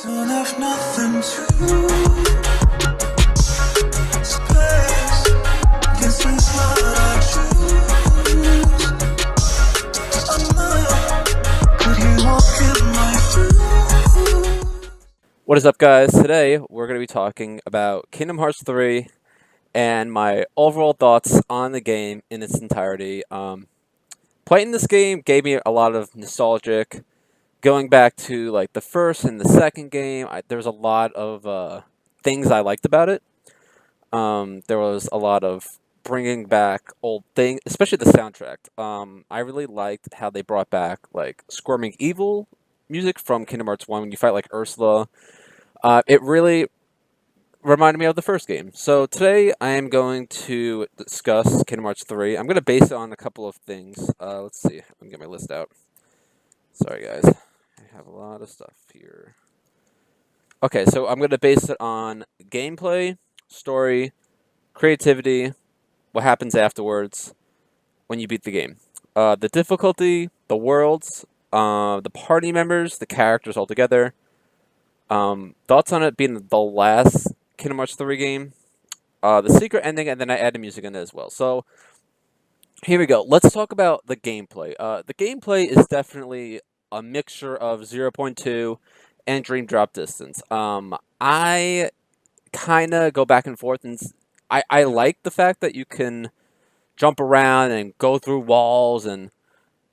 Don't have nothing to space. This is what I choose. But he won't get my food. What is up, guys? Today we're going to be talking about Kingdom Hearts 3 and my overall thoughts on the game in its entirety. Playing this game gave me a lot of nostalgic. Going back to like the first and the second game, there was a lot of things I liked about it. There was a lot of bringing back old things, especially the soundtrack. I really liked how they brought back like Squirming Evil music from Kingdom Hearts 1 when you fight like Ursula. It really reminded me of the first game. So today I am going to discuss Kingdom Hearts 3. I'm going to base it on a couple of things. Let's see. Let me get my list out. Sorry, guys. I have a lot of stuff here. Okay, so I'm going to base it on gameplay, story, creativity, what happens afterwards when you beat the game. The difficulty, the worlds, the party members, the characters altogether. Thoughts on it being the last Kingdom Hearts 3 game, the secret ending, and then I added music in it as well. So here we go. Let's talk about the gameplay. The gameplay is definitely a mixture of zero point 0.2 and Dream Drop Distance. I kind of go back and forth, and I like the fact that you can jump around and go through walls, and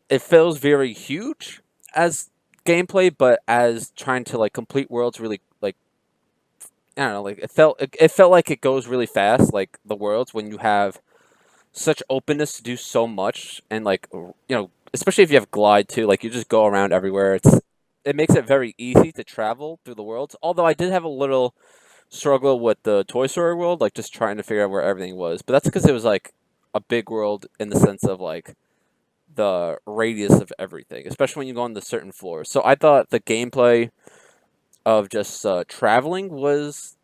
it feels very huge as gameplay, but as trying to like complete worlds really like I don't know, like it felt like it goes really fast, like the worlds when you have such openness to do so much, and like especially if you have glide too, like you just go around everywhere. It makes it very easy to travel through the worlds. Although I did have a little struggle with the Toy Story world, like just trying to figure out where everything was. But that's because it was like a big world in the sense of like the radius of everything, especially when you go on the certain floors. So I thought the gameplay of just traveling was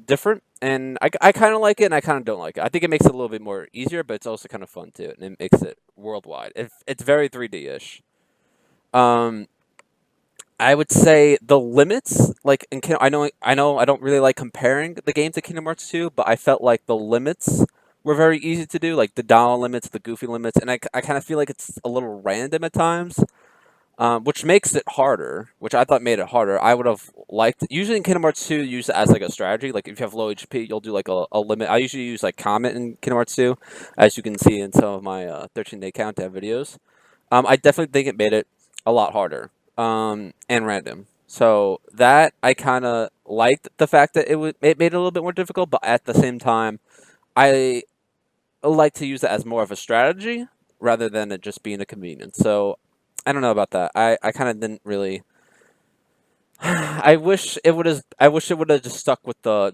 different, and I kind of like it, and I kind of don't like it. I think it makes it a little bit more easier, but it's also kind of fun too, and it makes it worldwide. It's very 3D ish. Um, I would say the limits, like I know, I don't really like comparing the game to Kingdom Hearts 2, but I felt like the limits were very easy to do, like the Donald limits, the Goofy limits, and I kind of feel like it's a little random at times, which makes it harder, which I thought made it harder. I would have liked, usually in Kingdom Hearts 2, you use it as like a strategy. Like if you have low HP, you'll do like a limit. I usually use like Comet in Kingdom Hearts 2, as you can see in some of my 13-day countdown videos. I definitely think it made it a lot harder, and random. So that I kind of liked the fact that it made it a little bit more difficult, but at the same time, I like to use it as more of a strategy rather than it just being a convenience. So I don't know about that. I kind of didn't really. I wish it would have just stuck with the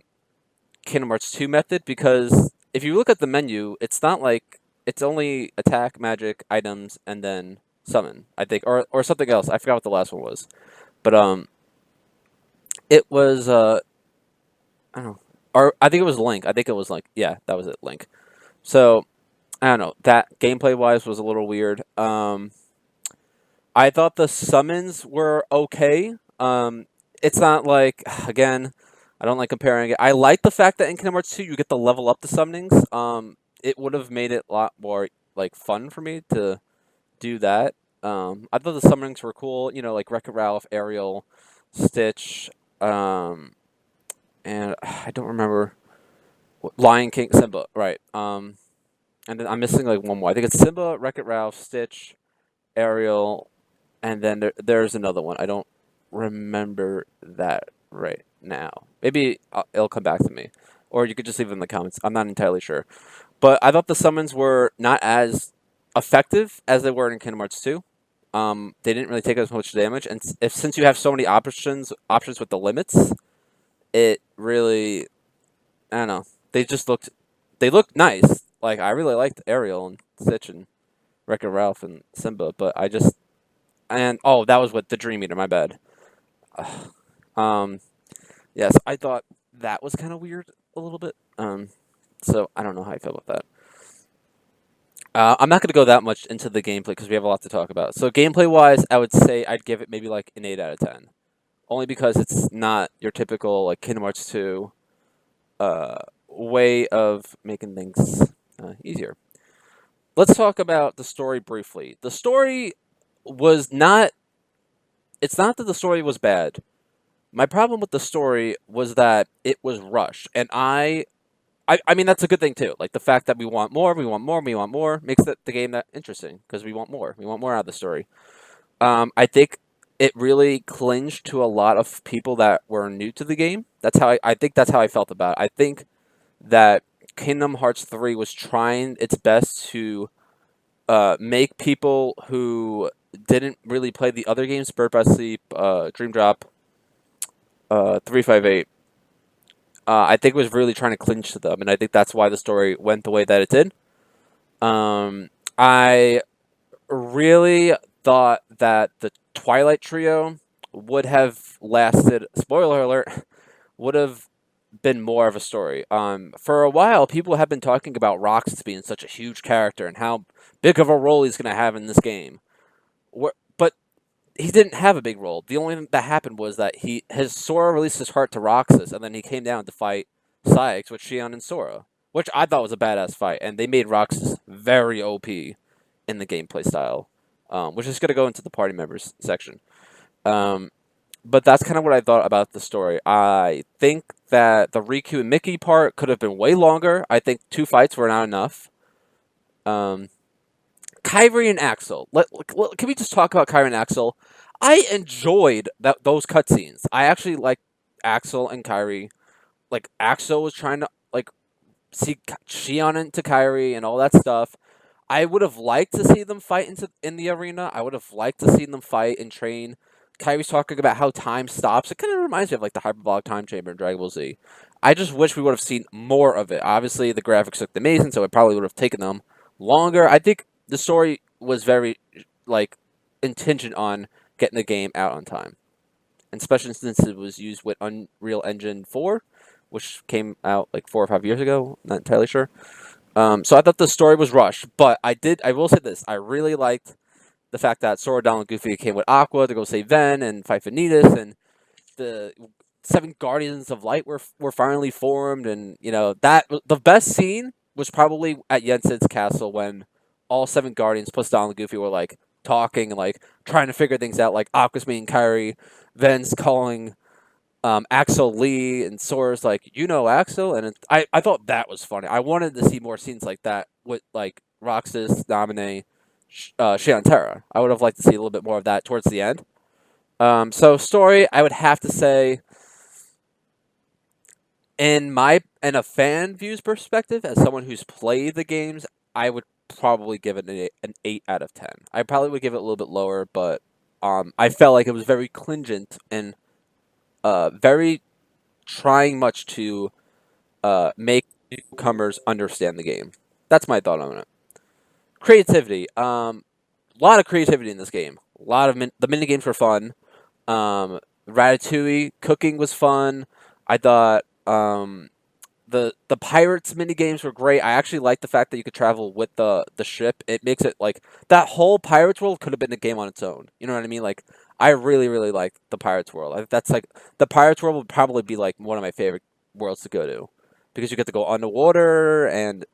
Kingdom Hearts 2 method, because if you look at the menu, it's not like it's only attack, magic, items, and then summon. I think, or something else. I forgot what the last one was, but it was I don't know, or I think it was Link. I think it was like, yeah, that was it, Link. So I don't know. That gameplay wise was a little weird. I thought the summons were okay. It's not like, again, I don't like comparing it. I like the fact that in Kingdom Hearts 2 you get to level up the summonings. It would have made it a lot more like fun for me to do that. I thought the summonings were cool. You know, like Wreck-It Ralph, Ariel, Stitch, and I don't remember Lion King, Simba, right? And then I'm missing like one more. I think it's Simba, Wreck-It Ralph, Stitch, Ariel, and then there's another one. I don't remember that right now. Maybe it'll come back to me, or you could just leave it in the comments. I'm not entirely sure, but I thought the summons were not as effective as they were in Kingdom Hearts 2. They didn't really take as much damage, and since you have so many options with the limits, it really, I don't know. They looked nice. Like I really liked Ariel and Stitch and Wreck-It Ralph and Simba, but oh, that was with the Dream Eater. My bad. Um, yes, I thought that was kind of weird a little bit. So I don't know how I feel about that. I'm not going to go that much into the gameplay because we have a lot to talk about. So gameplay wise, I would say I'd give it maybe like an 8 out of 10. only because it's not your typical like Kingdom Hearts 2 way of making things easier. Let's talk about the story briefly. The story was not. It's not that the story was bad. My problem with the story was that it was rushed, and I mean that's a good thing too. Like the fact that we want more, we want more, we want more makes the game that interesting because we want more. We want more out of the story. I think it really clinged to a lot of people that were new to the game. That's how I think that's how I felt about it. I think that Kingdom Hearts 3 was trying its best to make people who didn't really play the other games, Birth by Sleep, Dream Drop, 358. I think it was really trying to clinch to them, and I think that's why the story went the way that it did. I really thought that the Twilight Trio would have lasted. Spoiler alert, would have been more of a story. For a while, people have been talking about Roxas being such a huge character and how big of a role he's going to have in this game. But he didn't have a big role. The only thing that happened was that his Sora released his heart to Roxas, and then he came down to fight Sykes with Xion and Sora, which I thought was a badass fight, and they made Roxas very OP in the gameplay style, which is going to go into the party members section. But that's kind of what I thought about the story. I think that the Riku and Mickey part could have been way longer. I think 2 fights were not enough. Kyrie and Axel. Can we just talk about Kyrie and Axel? I enjoyed those cutscenes. I actually liked Axel and Kyrie. Like Axel was trying to like see Xion into Kyrie and all that stuff. I would have liked to see them fight in the arena. I would have liked to see them fight and train. Kyrie's talking about how time stops. It kind of reminds me of like the hyperbolic time chamber in Dragon Ball Z. I just wish we would have seen more of it. Obviously, the graphics looked amazing, so it probably would have taken them longer. I think the story was very like contingent on getting the game out on time, and especially since it was used with Unreal Engine 4, which came out like 4 or 5 years ago. Not entirely sure. So I thought the story was rushed, but I will say this: I really liked the fact that Sora, Donald, and Goofy came with Aqua to go save Ven and fight Vanitas, and the 7 Guardians of Light were finally formed, and you know that the best scene was probably at Yensid's castle when all 7 Guardians plus Donald and Goofy were like talking and like trying to figure things out. Like Aqua's meeting Kyrie, Ven's calling Axel Lee, and Sora's like, you know Axel, and I thought that was funny. I wanted to see more scenes like that with like Roxas, Naminé, Xion. I would have liked to see a little bit more of that towards the end. So story, I would have to say, in a fan views perspective, as someone who's played the games, I would probably give it an 8 out of 10. I probably would give it a little bit lower, but I felt like it was very clingent and very trying much to make newcomers understand the game. That's my thought on it. Creativity. A lot of creativity in this game. A lot of the mini games were fun. Ratatouille cooking was fun. I thought the pirates mini games were great. I actually like the fact that you could travel with the ship. It makes it like that whole pirates world could have been a game on its own. You know what I mean? Like I really like the pirates world. That's like the pirates world would probably be like one of my favorite worlds to go to because you get to go underwater and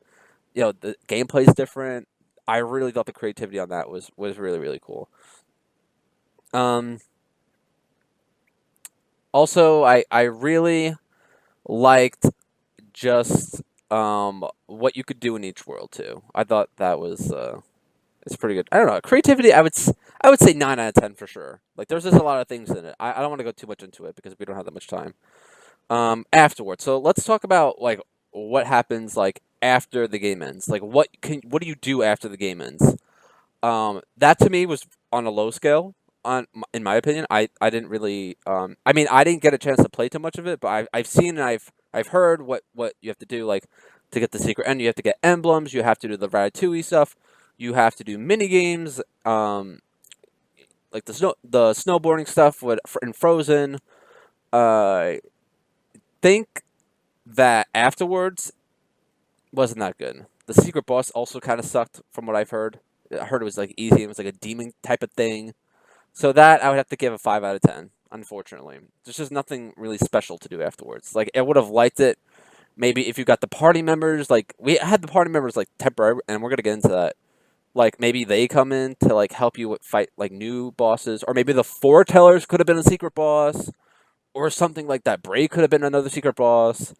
you know the gameplay is different. I really thought the creativity on that was really cool. Also, I really liked just what you could do in each world too. I thought that was it's pretty good. I don't know creativity. I would say 9 out of 10 for sure. Like there's just a lot of things in it. I don't want to go too much into it because we don't have that much time. Afterwards, so let's talk about like what happens like after the game ends. Like what do you do after the game ends? That to me was on a low scale. In my opinion, I didn't really. I mean, I didn't get a chance to play too much of it, but I've seen and I've heard what you have to do. Like to get the secret end, you have to get emblems. You have to do the Ratatouille stuff. You have to do mini games. Like the snowboarding stuff in Frozen. I think that afterwards wasn't that good. The secret boss also kind of sucked from what I've heard. I heard it was like easy. It was like a demon type of thing. So that I would have to give a 5 out of 10. unfortunately. There's just nothing really special to do afterwards. Like, I would have liked it maybe if you got the party members, like, we had the party members, like, temporary, and we're gonna get into that. Like, maybe they come in to, like, help you fight, like, new bosses, or maybe the foretellers could have been a secret boss, or something like that. Bray could have been another secret boss.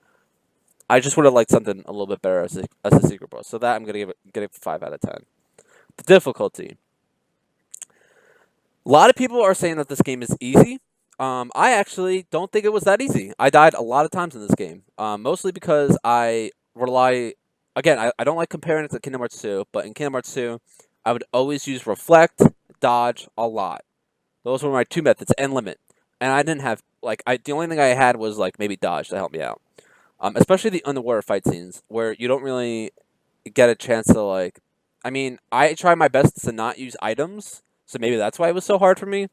I just would have liked something a little bit better as a secret boss. So that I'm gonna give it 5 out of 10. The difficulty. A lot of people are saying that this game is easy. I actually don't think it was that easy. I died a lot of times in this game, mostly because I rely. Again, I don't like comparing it to Kingdom Hearts 2, but in Kingdom Hearts 2, I would always use Reflect, Dodge a lot. Those were my two methods, and Limit. And I didn't have, like, the only thing I had was, like, maybe Dodge to help me out. Especially the underwater fight scenes, where you don't really get a chance to, like. I mean, I try my best to not use items, so maybe that's why it was so hard for me.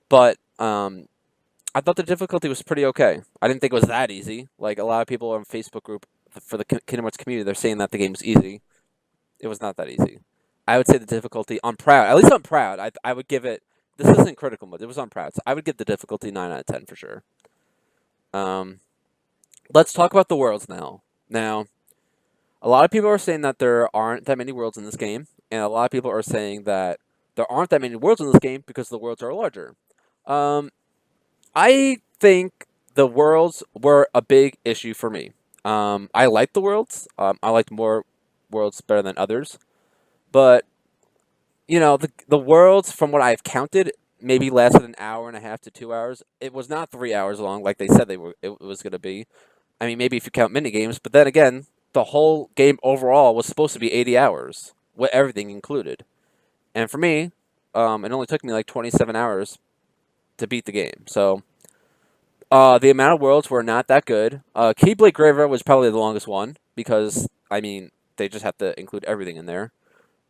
But I thought the difficulty was pretty okay. I didn't think it was that easy. Like, a lot of people on Facebook group for the Kingdom Hearts community, they're saying that the game was easy. It was not that easy. I would say the difficulty on Proud, at least on Proud, I would give it. This isn't critical mode. It was on Proud, so I would give the difficulty 9 out of 10 for sure. Um, let's talk about the worlds now. Now, a lot of people are saying that there aren't that many worlds in this game, and a lot of people are saying that there aren't that many worlds in this game because the worlds are larger. Um, I think the worlds were a big issue for me. I liked the worlds. I liked more worlds better than others, but the worlds, from what I've counted, maybe lasted an hour and a half to 2 hours. It was not 3 hours long like they said they were. It was going to be. I mean, maybe if you count mini games, but then again, the whole game overall was supposed to be 80 hours with everything included. And for me, it only took me like 27 hours to beat the game. So the amount of worlds were not that good. Keyblade Graveyard was probably the longest one because, I mean, they just have to include everything in there.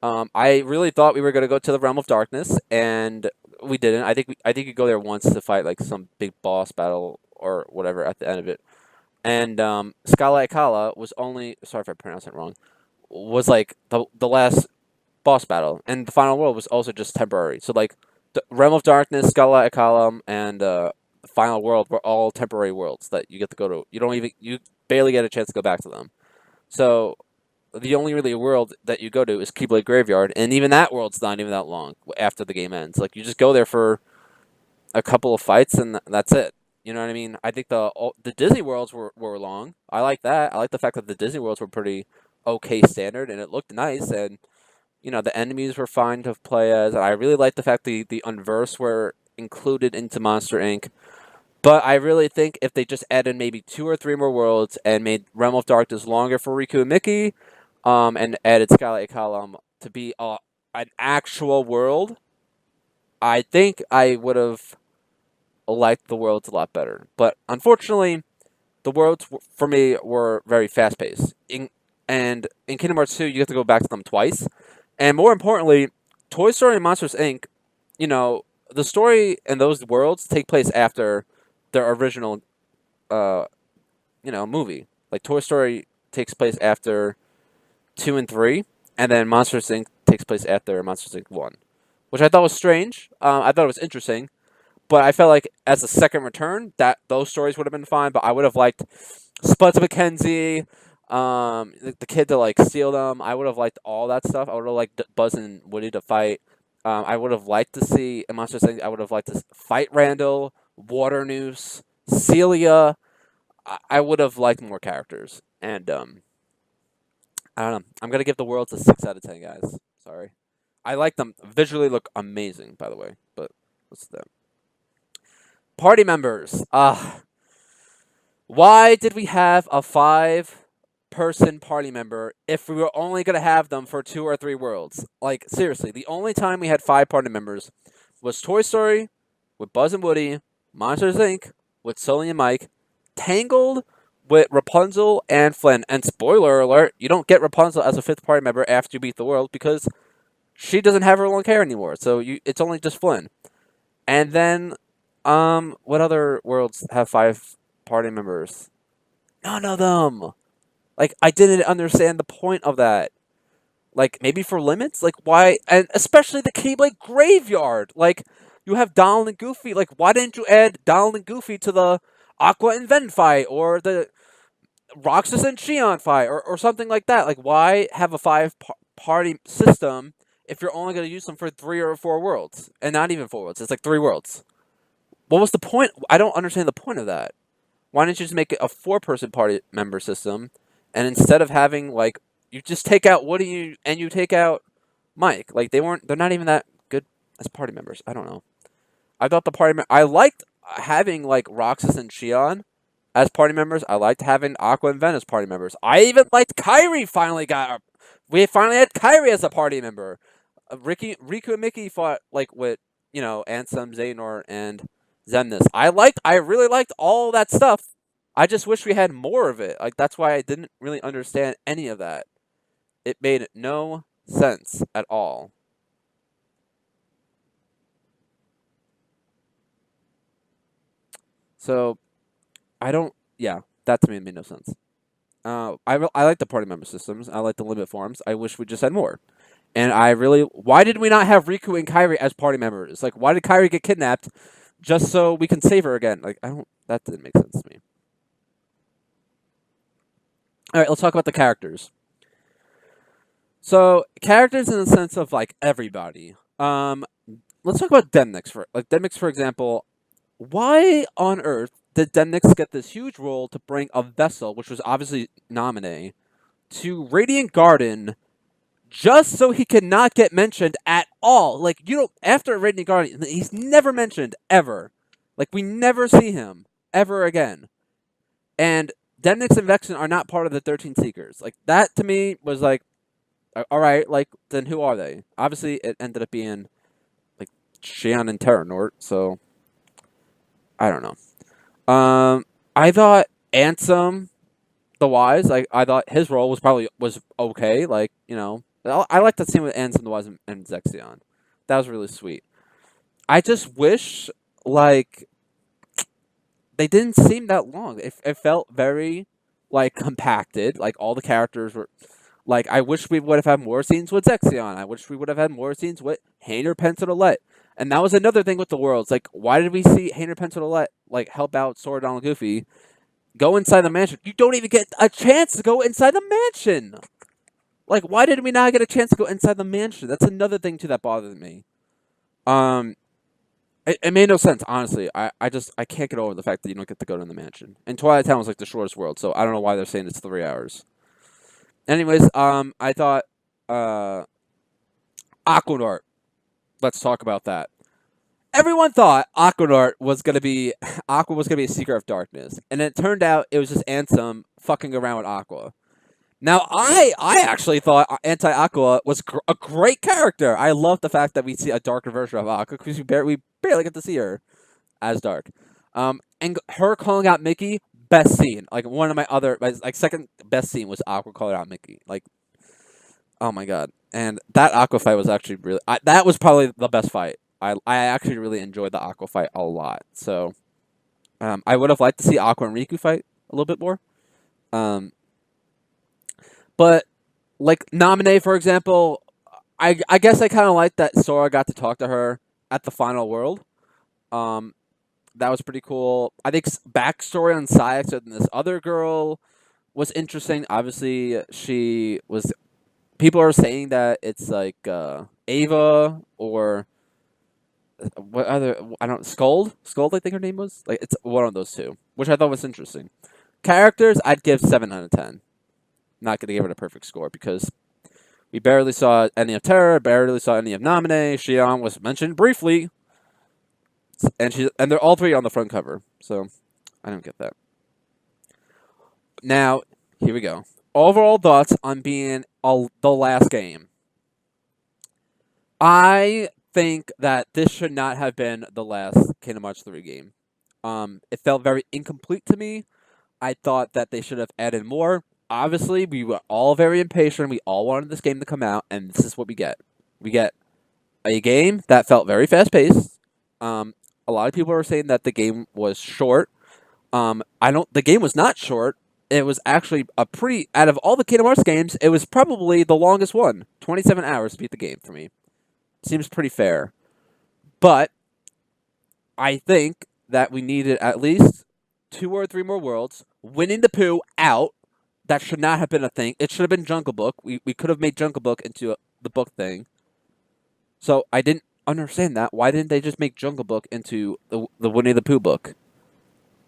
I really thought we were going to go to the Realm of Darkness, and we didn't. I think you go there once to fight like some big boss battle or whatever at the end of it. And Scala Akala was only, sorry if I pronounced it wrong, was like the last boss battle, and the final world was also just temporary. So like the Realm of Darkness, Scala Akala, and Final World were all temporary worlds that you get to go to. You barely get a chance to go back to them. So the only really world that you go to is Keyblade Graveyard, and even that world's not even that long after the game ends. Like, you just go there for a couple of fights, and that's it. You know what I mean? I think the Disney worlds were long. I like that. I like the fact that the Disney worlds were pretty okay standard, and it looked nice, and the enemies were fine to play as. And I really like the fact the Unverse were included into Monster Inc. But I really think if they just added maybe 2 or 3 more worlds and made Realm of Darkness longer for Riku and Mickey, and added Skylight Column to be an actual world, I think I would have liked the worlds a lot better. But unfortunately, the worlds for me were very fast paced. And in Kingdom Hearts 2, you have to go back to them twice. And more importantly, Toy Story and Monsters Inc., the story and those worlds take place after their original, movie. Like, Toy Story takes place after 2 and 3, and then Monsters Inc. takes place after Monsters Inc. 1, which I thought was strange. I thought it was interesting, but I felt like as a second return, that those stories would have been fine. But I would have liked Spuds McKenzie, the kid to like steal them. I would have liked all that stuff. I would have liked Buzz and Woody to fight. I would have liked to see in Monsters Inc. I would have liked to fight Randall, Water Noose, Celia. I would have liked more characters, and I don't know. I'm gonna give the worlds a 6 out of 10, guys. Sorry, I like them. Visually look amazing, by the way. But what's that? Party members. Why did we have a 5-person party member if we were only gonna have them for 2 or 3 worlds? Like, seriously, the only time we had 5 party members was Toy Story with Buzz and Woody, Monsters Inc. with Sully and Mike, Tangled with Rapunzel and Flynn. And spoiler alert, you don't get Rapunzel as a 5th party member after you beat the world because she doesn't have her long hair anymore. So it's only just Flynn. And then, what other worlds have 5 party members? None of them. Like, I didn't understand the point of that. Like, maybe for limits? Like, why? And especially the Keyblade Graveyard. Like, You have Donald and Goofy. Like, why didn't you add Donald and Goofy to the Aqua and Ven fight or the Roxas and Shion fight or something like that? Like, why have a party system if you're only going to use them for 3 or 4 worlds? And not even 4 worlds. It's like 3 worlds. What was the point? I don't understand the point of that. Why didn't you just make it a 4-person party member system? And instead of having, like, you just take out Woody and you take out Mike. Like, they're not even that good as party members. I don't know. I thought I liked having, like, Roxas and Shion as party members. I liked having Aqua and Ven as party members. I even liked Kairi we finally had Kairi as a party member. Riku and Mickey fought, like, with, Ansem, Xehanort, and Xemnas. I really liked all that stuff. I just wish we had more of it. Like, that's why I didn't really understand any of that. It made no sense at all. So, yeah, that to me made no sense. I like the party member systems. I like the limit forms. I wish we just had more. And why did we not have Riku and Kairi as party members? Like, why did Kairi get kidnapped just so we can save her again? Like, that didn't make sense to me. Alright, let's talk about the characters. So, characters in the sense of, like, everybody. Let's talk about Demnix for example. Why on earth did Demnix get this huge role to bring a vessel, which was obviously Naminé, to Radiant Garden just so he could not get mentioned at all? Like, after Radiant Garden, he's never mentioned, ever. Like, we never see him, ever again. And Demnix and Vexen are not part of the 13 Seekers. Like, that to me was like, alright, like, then who are they? Obviously, it ended up being, like, Shion and Terranort, so I don't know. I thought Ansem the Wise, like, I thought his role was okay. Like, I like that scene with Ansem the Wise and Zexion. That was really sweet. I just wish, like, they didn't seem that long. It felt very, like, compacted. Like, all the characters were, like, I wish we would have had more scenes with Zexion. I wish we would have had more scenes with Hayner Pensadolette. And that was another thing with the worlds. Like, why did we see Hayner Pensadolette, like, help out Sora, Donald, Goofy, go inside the mansion? You don't even get a chance to go inside the mansion! Like, why did we not get a chance to go inside the mansion? That's another thing, too, that bothered me. It made no sense, honestly. I can't get over the fact that you don't get to go to the mansion. And Twilight Town was, like, the shortest world, so I don't know why they're saying it's 3 hours. Anyways, I thought, Aquanort. Let's talk about that. Everyone thought Aquanort was gonna be Aqua was gonna be a Seeker of Darkness, and it turned out it was just Ansem fucking around with Aqua. Now, I actually thought Anti-Aqua was a great character. I love the fact that we see a darker version of Aqua because we barely get to see her as dark. And her calling out Mickey, best scene. Like, one of my other, like, second best scene was Aqua calling out Mickey. Like, oh my god. And that Aqua fight was actually really, that was probably the best fight. I actually really enjoyed the Aqua fight a lot. So, I would have liked to see Aqua and Riku fight a little bit more. But, like, Naminé, for example, I guess I kind of like that Sora got to talk to her at the final world. That was pretty cool. I think backstory on Saïx and this other girl was interesting. Obviously, she was... People are saying that it's, like, Ava or... What other... I don't... Skuld? Skuld, I think her name was? Like, it's one of those two, which I thought was interesting. Characters, I'd give 7 out of 10. Not going to give it a perfect score because we barely saw any of Terra, barely saw any of Naminé. Shion was mentioned briefly, and they're all three on the front cover. So I don't get that. Now, here we go. Overall thoughts on being the last game. I think that this should not have been the last Kingdom Hearts 3 game. It felt very incomplete to me. I thought that they should have added more. Obviously, we were all very impatient. We all wanted this game to come out, and this is what we get. We get a game that felt very fast-paced. A lot of people are saying that the game was short. The game was not short. It was actually out of all the Kingdom Hearts games, it was probably the longest one. 27 hours to beat the game for me. Seems pretty fair. But I think that we needed at least 2 or 3 more worlds. Winnie the Pooh out. That should not have been a thing. It should have been Jungle Book. We could have made Jungle Book into the book thing. So I didn't understand that. Why didn't they just make Jungle Book into the Winnie the Pooh book?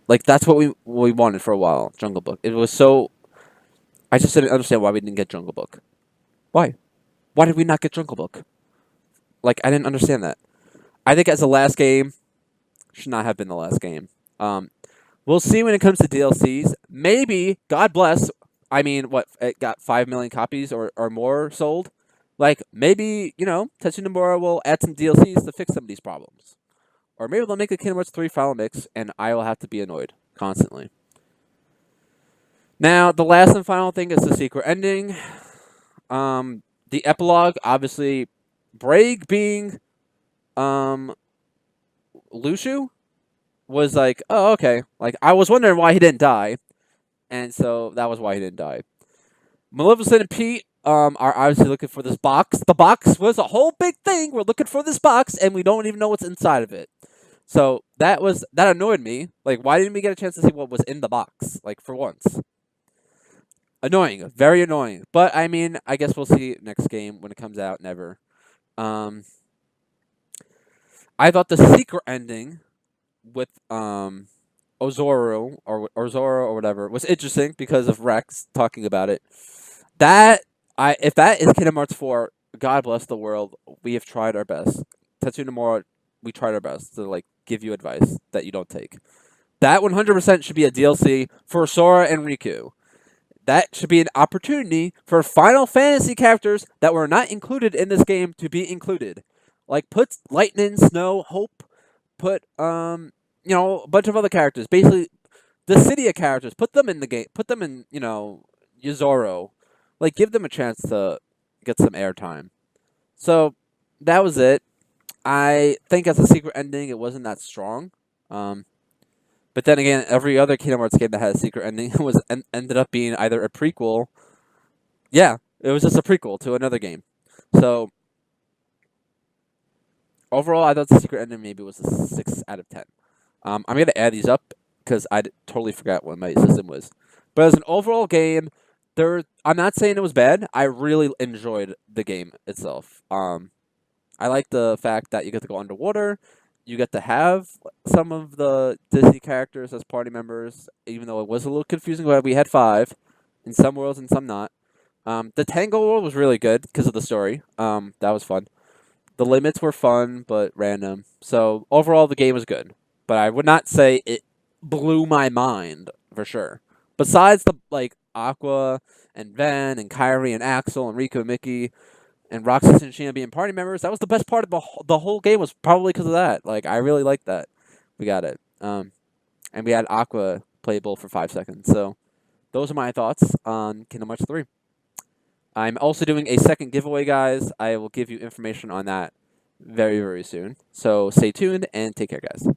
Like that's what we wanted for a while. Jungle Book. It was so. I just didn't understand why we didn't get Jungle Book. Why? Why did we not get Jungle Book? Like I didn't understand that. I think as the last game should not have been the last game. We'll see when it comes to DLCs. Maybe God bless. I mean, what it got 5 million copies or more sold. Like maybe Tetsuya Nomura will add some DLCs to fix some of these problems, or maybe they'll make a Kingdom Hearts 3 final mix, and I will have to be annoyed constantly. Now, the last and final thing is the secret ending. The epilogue, obviously, Braig being Lushu was like, oh, okay. Like, I was wondering why he didn't die, and so that was why he didn't die. Maleficent and Pete are obviously looking for this box. The box was a whole big thing. We're looking for this box, and we don't even know what's inside of it. So that annoyed me. Like, why didn't we get a chance to see what was in the box? Like, for once. Annoying. Very annoying. But, I mean, I guess we'll see next game when it comes out. Never. I thought the secret ending with Ozoro or Zoro or whatever was interesting because of Rex talking about it. If that is Kingdom Hearts 4, God bless the world. We have tried our best. Tetsuya Nomura, we tried our best to like give you advice that you don't take. That 100% should be a DLC for Sora and Riku. That should be an opportunity for Final Fantasy characters that were not included in this game to be included. Like put Lightning, Snow, Hope, put a bunch of other characters. Basically, the Cydia characters. Put them in the game. Put them in Yuzoro. Like give them a chance to get some airtime. So that was it. I think as a secret ending, it wasn't that strong. But then again, every other Kingdom Hearts game that had a secret ending ended up being either a prequel. Yeah, it was just a prequel to another game. So overall, I thought the secret ending maybe was a 6 out of 10. I'm gonna add these up because I totally forgot what my system was. But as an overall game, I'm not saying it was bad. I really enjoyed the game itself. I like the fact that you get to go underwater. You get to have some of the Disney characters as party members, even though it was a little confusing. But we had 5 in some worlds and some not. The Tango world was really good because of the story. That was fun. The limits were fun but random. So overall, the game was good. But I would not say it blew my mind for sure. Besides the Aqua and Ven and Kyrie and Axel and Riku and Mickey and Roxas and Sheena being party members, that was the best part of the whole game. Was probably because of that. Like I really liked that. We got it. And we had Aqua playable for 5 seconds. So those are my thoughts on Kingdom Hearts 3. I'm also doing a second giveaway, guys. I will give you information on that very, very soon. So stay tuned and take care, guys.